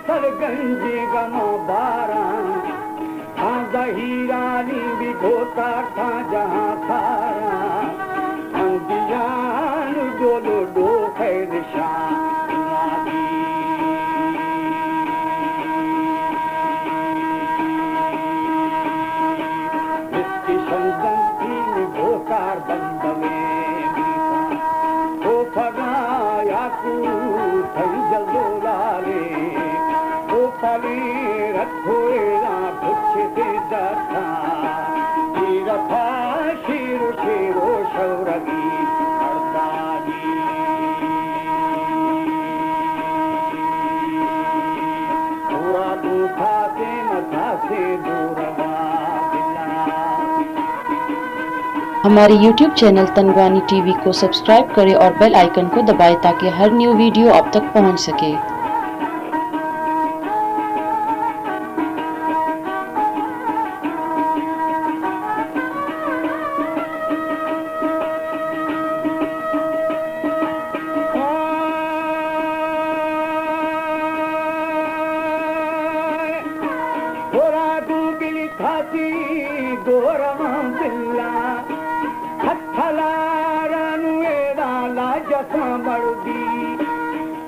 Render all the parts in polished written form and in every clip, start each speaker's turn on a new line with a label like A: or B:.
A: सरगंज गमो बारा दहीरानी भी धोता था जहाँ सारा अंदियान डोलो डो खैर इसकी संगंती भोकार बंद में तो फगाया कू थई जल्दो लाले तो फली रखोएला पुछते जाता रफा शेरो शेरो शौरगी हरदानी पूरा दूठा से मथा से दूरवा
B: हमारे YouTube चैनल तनवानी टीवी को सब्सक्राइब करें और बेल आइकन को दबाएं ताकि हर न्यू वीडियो आप तक पहुंच सके।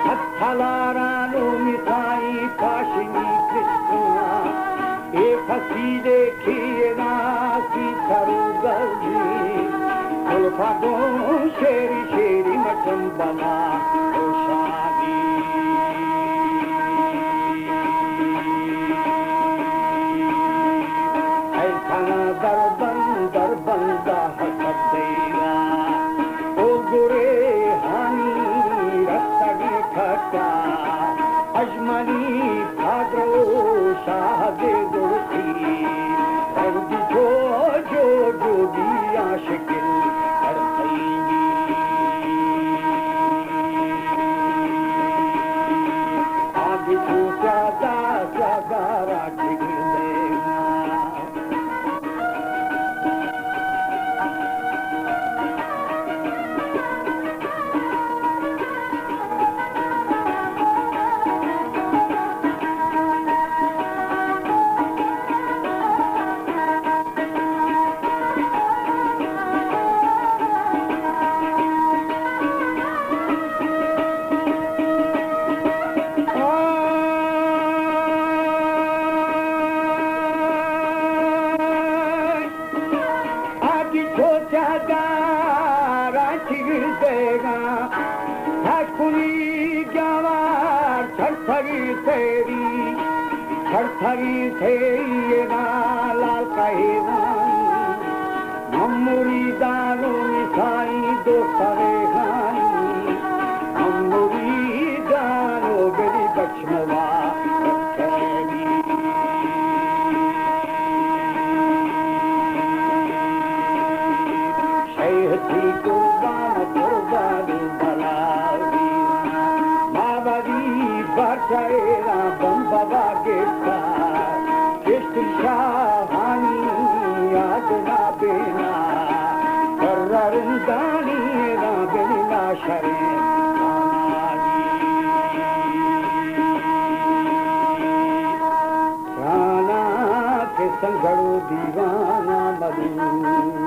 A: हथलारानो मिठाई काशिनी कृष्णा एक हसी देखिए नासी थरू गली उल्फादों शेरी शेरी मचन बना ओ शादी ऐसा दरबन दा हसत देगा ओ गुरे अजमनी भाद्रो शाहदे दोस्ती रंग जो जो जो दिया शिकिल हर आगे तो ज्यादा ज्यादा राठिक देना छड़थरी थे ये लाल कहेवानी मम्मुरी दानो मिठाई दो सरे खानी मम्मुरी दानो गरी बचनवा शहती कुर्बानी बलावी बाबरी बचाएरा बम बाबा के शाहानी यादना बेना कर्रंदानी ना बेना शरे राना के संगड़ो दीवाना मधु